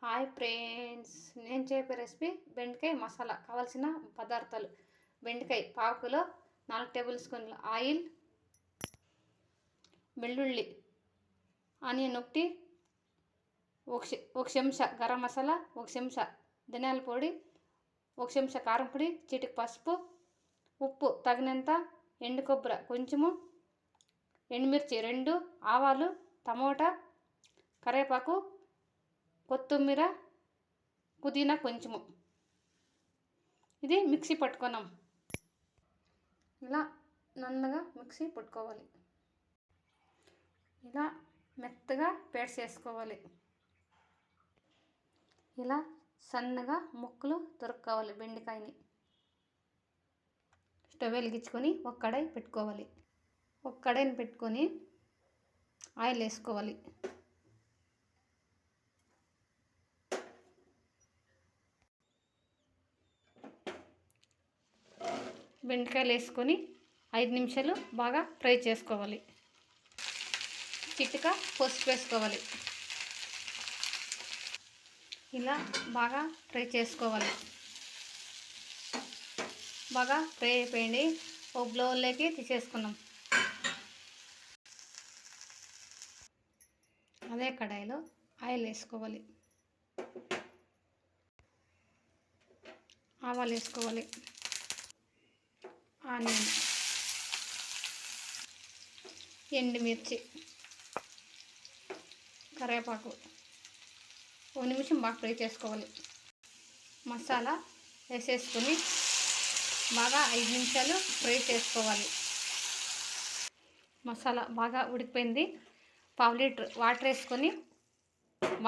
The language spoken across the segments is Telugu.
హాయ్ ఫ్రెండ్స్, నేను చెప్పే రెసిపీ బెండకాయ మసాలా. కావాల్సిన పదార్థాలు: బెండకాయ పావు కిలో, 4 టేబుల్ స్పూన్ల ఆయిల్, వెల్లుల్లి, ఆనియన్ ఒకటి, ఒక చెంచా గరం మసాలా, ఒక చెంచా ధనియాల పొడి, ఒక చెంచా కారం పొడి, చిటికి పసుపు, ఉప్పు తగినంత, ఎండు కొబ్బరి కొంచెము, ఎండుమిర్చి 2, ఆవాలు, టమోటా, కరివేపాకు, కొత్తిమీర, పుదీనా కొంచెము. ఇది మిక్సీ పట్టుకున్నాం. ఇలా నన్నగా మిక్సీ పట్టుకోవాలి. ఇలా మెత్తగా పేస్ట్ చేసుకోవాలి. ఇలా సన్నగా ముక్కలు తొరుక్కోవాలి. బెండకాయని స్టవ్ వెలిగించుకొని ఒక కడాయి పెట్టుకోవాలి. ఒక కడాయిని పెట్టుకొని ఆయిల్ వేసుకోవాలి. బెండకాయలు వేసుకొని 5 నిమిషాలు బాగా ఫ్రై చేసుకోవాలి. చిటిక పసుపు వేసుకోవాలి. ఇలా బాగా ఫ్రై చేసుకోవాలి. బాగా ఫ్రై అయిపోయింది. ఒక బౌల్లోకి తీసేసుకున్నాం. అదే కడాయిలో ఆయిల్ వేసుకోవాలి. ఆవాలు వేసుకోవాలి. ఆనియన్, ఎండుమిర్చి, కరివేపాకు 1 నిమిషం బాగా ఫ్రై చేసుకోవాలి. మసాలా వేసేసుకొని బాగా 5 నిమిషాలు ఫ్రై చేసుకోవాలి. మసాలా బాగా ఉడికిపోయింది. 1/2 లీటర్ వాటర్ వేసుకొని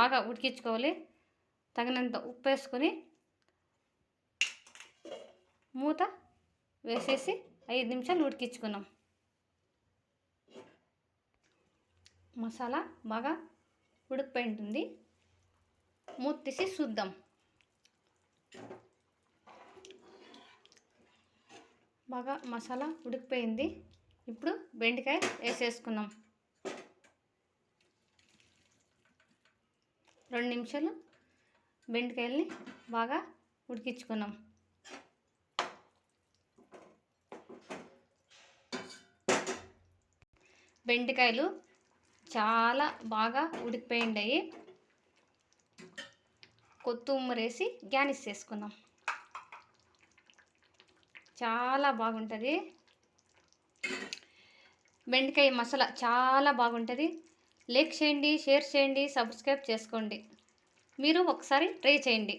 బాగా ఉడికించుకోవాలి. తగినంత ఉప్పు వేసుకొని మూత వేసేసి 5 నిమిషాలు ఉడికించుకున్నాం. మసాలా బాగా ఉడికిపోయి ఉంటుంది. మూత తీసి చూద్దాం. బాగా మసాలా ఉడికిపోయింది. ఇప్పుడు బెండకాయ వేసేసుకున్నాం. 2 నిమిషాలు బెండకాయల్ని బాగా ఉడికించుకున్నాం. బెండకాయలు చాలా బాగా ఉడికిపోయిండాయి. కొత్తిమీర వేసి గార్నిష్ చేసుకున్నాం. చాలా బాగుంటుంది. బెండకాయ మసాలా చాలా బాగుంటుంది. లైక్ చేయండి, షేర్ చేయండి, సబ్స్క్రైబ్ చేసుకోండి. మీరు ఒకసారి ట్రై చేయండి.